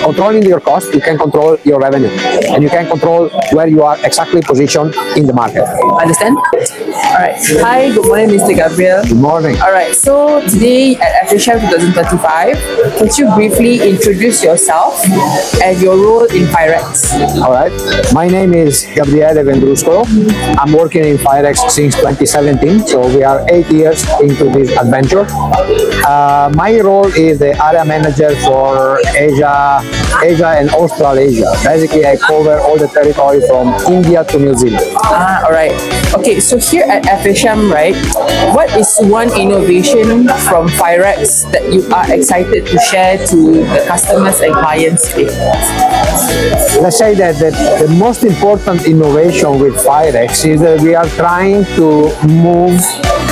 controlling your cost, you can control your revenue, and you can control where you are exactly positioned in the market. Understand? All right. Hi, good morning, Mr. Gabriel. Good morning. All right. So today at 𝗙𝗃 2025, could you briefly introduce yourself and your role in Firex? All right. My name is Gabriele Vendruscolo. I'm working in Firex since 2017, so we are 8 years into this adventure. My role is the area manager for Asia and Australasia. Basically, I cover all the territory from India to New Zealand. All right. Okay, so here at 𝗙𝗃, right, what is one innovation from Firex that you are excited to share to the customers and clients today? Let's say that the most important innovation with Firex is that we are trying to move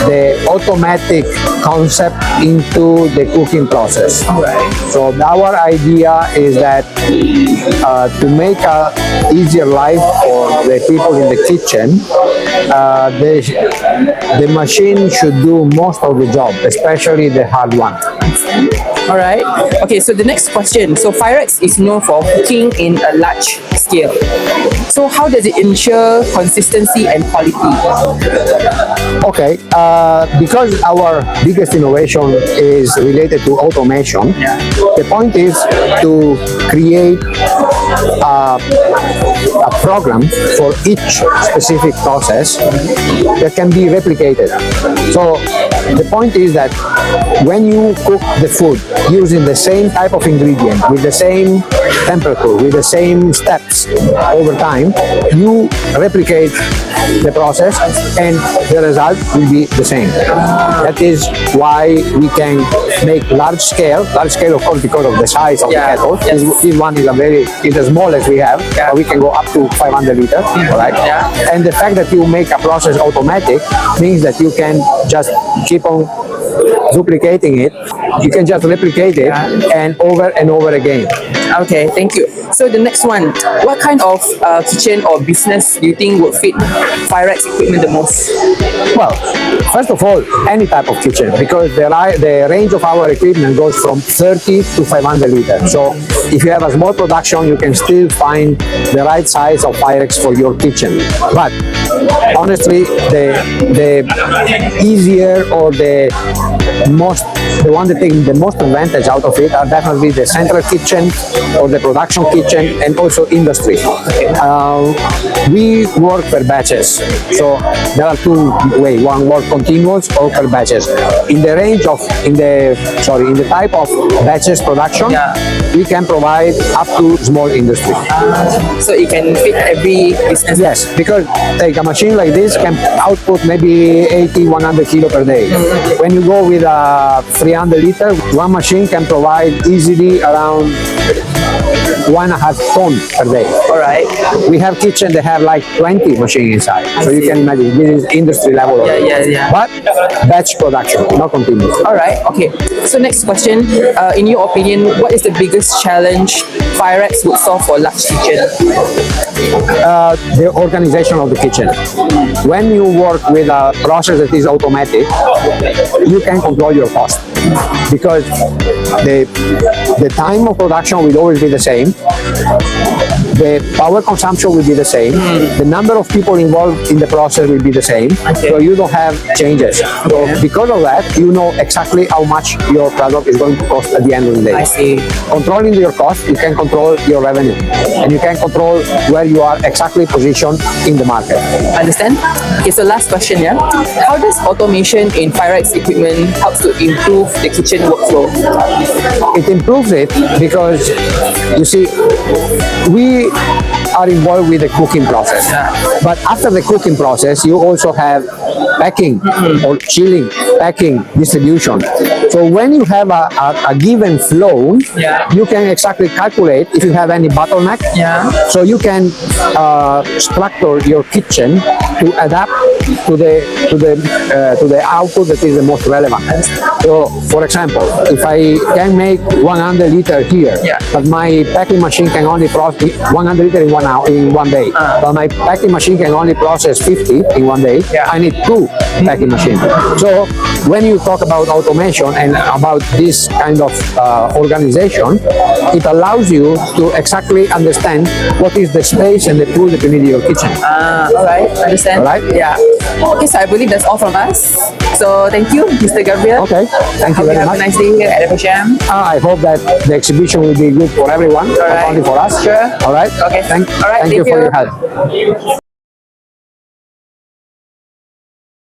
the automatic concept into the cooking process. Right. So our idea is that to make an easier life for the people in the kitchen, the machine should do most of the job, especially the hard one. All right. Okay, so the next question. So Firex is known for cooking in a large scale. So how does it ensure consistency and quality? Okay, because our biggest innovation is related to automation, the point is to create a program for each specific process that can be replicated. So the point is that when you cook the food using the same type of ingredient, with the same temperature, with the same steps over time, you replicate the process and the result will be the same. That is why we can make large scale of course because of the size of the kettle. This one is the smallest we have, but we can go up to 500 liters, right? And the fact that you make a process automatic means that you can just keep on duplicating it. You can just replicate it and over again. Okay, thank you. So the next one, what kind of kitchen or business do you think would fit Firex equipment the most? Well, first of all, any type of kitchen, because the range of our equipment goes from 30 to 500 liters. So if you have a small production, you can still find the right size of Firex for your kitchen. But honestly, the easier or the one that takes the most advantage out of it are definitely the central kitchen or the production kitchen and also industry. We work per batches, so there are two ways. One work continuous or per batches. In the type of batches production, we can provide up to small industry. So it can fit every business? Yes, because like a machine like this can output maybe 80-100 kilo per day. When you go with a 300 liter, one machine can provide easily around 1.5 tons per day. All right. We have kitchen that have like 20 machines inside, so you can imagine this is industry level. But batch production, not continuous. All right. Okay. So next question, in your opinion, what is the biggest challenge Firex would solve for large kitchen? The organization of the kitchen. When you work with a process that is automatic, you can control your cost, because the time of production will always be the same, the power consumption will be the same, the number of people involved in the process will be the same, so you don't have changes. So because of that, you know exactly how much your product is going to cost at the end of the day. I see. Controlling your cost, you can control your revenue, and you can control where you are exactly positioned in the market. Understand? Okay, so last question, how does automation in Firex equipment help to improve the kitchen workflow? It improves it because, you see, we are involved with the cooking process. But after the cooking process, you also have packing or chilling, packing, distribution. So when you have a given flow, you can exactly calculate if you have any bottleneck. So you can structure your kitchen to adapt to the to the output that is the most relevant. So, for example, if I can make 100 liter here, but my packing machine can only process 100 liter in 1 hour in 1 day, but my packing machine can only process 50 in 1 day, I need 2 packing machines. So when you talk about automation and about this kind of organization, it allows you to exactly understand what is the space and the pool that you need in your kitchen. All right, understand. All right? Yeah. Okay, so I believe that's all from us. So thank you, Mr. Gabriel. Okay, thank you very much. Have a nice day here at FHM. I hope that the exhibition will be good for everyone, not only for us. Sure. All right? Okay. Thank All right, you for your help.